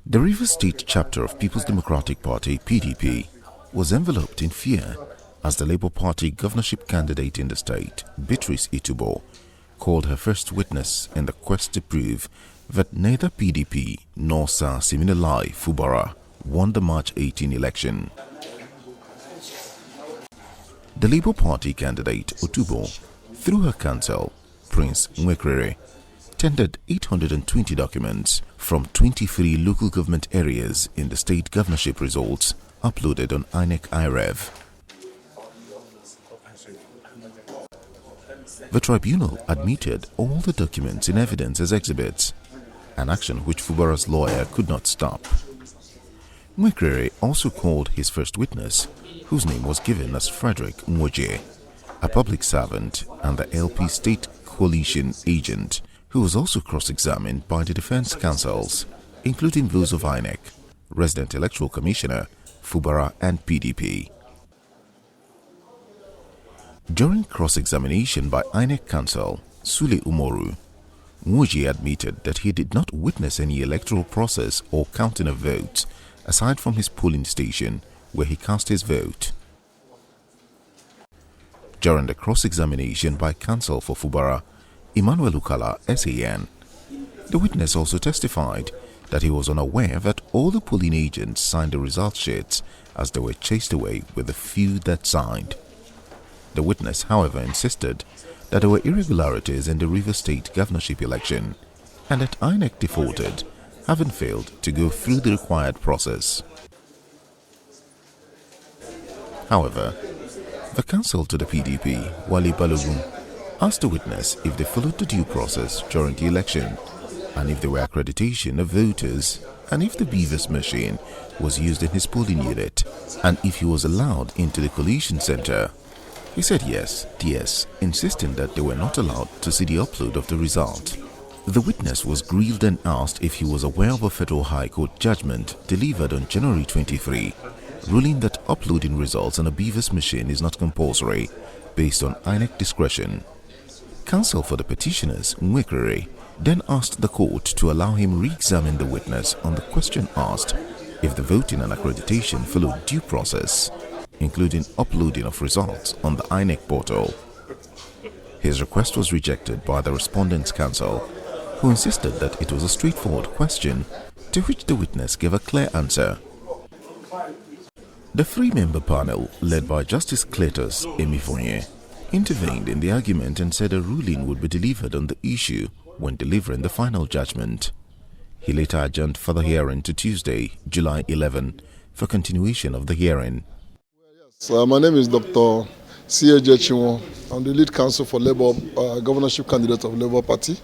The Rivers State chapter of People's Democratic Party (PDP) was enveloped in fear as the Labour Party governorship candidate in the state, Beatrice Itubo, called her first witness in the quest to prove that neither PDP nor SYMFONI Fubara won the March 18 election. The Labour Party candidate Itubo, through her counsel, Prince Nwekrere, tendered 820 documents from 23 local government areas in the state governorship results uploaded on INEC IREV. The tribunal admitted all the documents in evidence as exhibits, an action which Fubara's lawyer could not stop. Nwekrere also called his first witness, whose name was given as Frederick Nwekrere, a public servant and the LP state coalition agent, who was also cross-examined by the defense counsels, including those of INEC, Resident Electoral Commissioner, Fubara and PDP. During cross-examination by INEC counsel Sule Umoru, Nwekrere admitted that he did not witness any electoral process or counting of votes aside from his polling station where he cast his vote. During the cross-examination by counsel for Fubara, Emmanuel Ukala, SAN, the witness also testified that he was unaware that all the polling agents signed the result sheets as they were chased away with the few that signed. The witness, however, insisted that there were irregularities in the Rivers State governorship election and that INEC defaulted, having failed to go through the required process. However, the counsel to the PDP, Wale Balogun, asked the witness if they followed the due process during the election and if there were accreditation of voters and if the Beavis machine was used in his polling unit and if he was allowed into the collation center. He said yes, insisting that they were not allowed to see the upload of the result. The witness was grieved and asked if he was aware of a Federal High Court judgment delivered on January 23, ruling that uploading results on a Beavis machine is not compulsory based on INEC discretion. Counsel for the petitioners, Nwekrere, then asked the court to allow him re-examine the witness on the question asked if the voting and accreditation followed due process, including uploading of results on the INEC portal. His request was rejected by the respondent's counsel, who insisted that it was a straightforward question to which the witness gave a clear answer. The three-member panel, led by Justice Cletus SYMFONI, intervened in the argument and said a ruling would be delivered on the issue when delivering the final judgment. He later adjourned further hearing to Tuesday, July 11, for continuation of the hearing. My name is Dr. C.A.J. Chinwo. I'm the lead counsel for Labour governorship candidate of Labour Party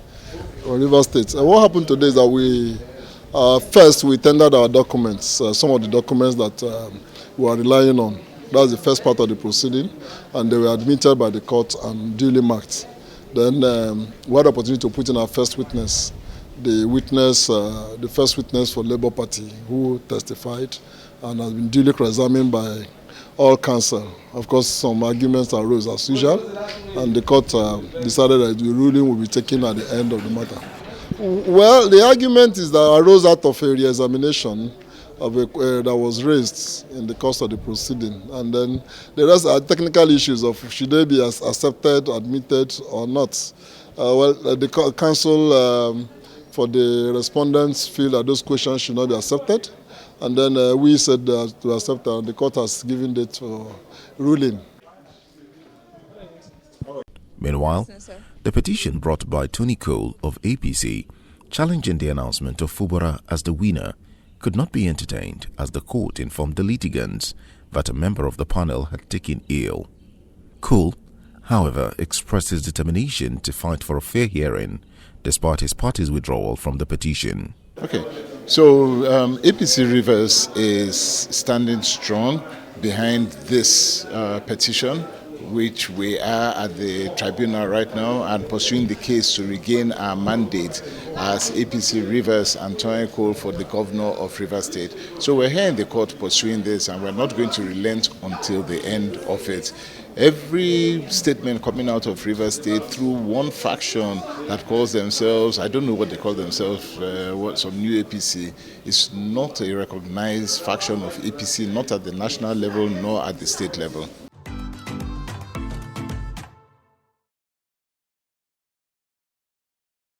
from Rivers State. What happened today is that first we tendered our documents, some of the documents that we are relying on. That's the first part of the proceeding, and they were admitted by the court and duly marked. Then we had the opportunity to put in our first witness, the first witness for Labour Party, who testified and has been duly cross-examined by all counsel. Of course, some arguments arose as usual, and the court decided that the ruling will be taken at the end of the matter. Well, the argument is that arose out of a re-examination of that was raised in the course of the proceeding, and then the rest are technical issues of should they be accepted, admitted, or not. The counsel for the respondents feel that those questions should not be accepted, and then we said to accept, and the court has given it ruling. Meanwhile, the petition brought by Tony Cole of APC, challenging the announcement of Fubara as the winner, could not be entertained as the court informed the litigants that a member of the panel had taken ill. Cole, however, expressed his determination to fight for a fair hearing despite his party's withdrawal from the petition. Okay, so APC Rivers is standing strong behind this petition. which we are at the tribunal right now and pursuing the case to regain our mandate as APC Rivers and Toyin Cole for the governor of Rivers State. So we're here in the court pursuing this, and we're not going to relent until the end of it. Every statement coming out of Rivers State through one faction that calls themselves, I don't know what they call themselves, some new APC, is not a recognized faction of APC, not at the national level nor at the state level.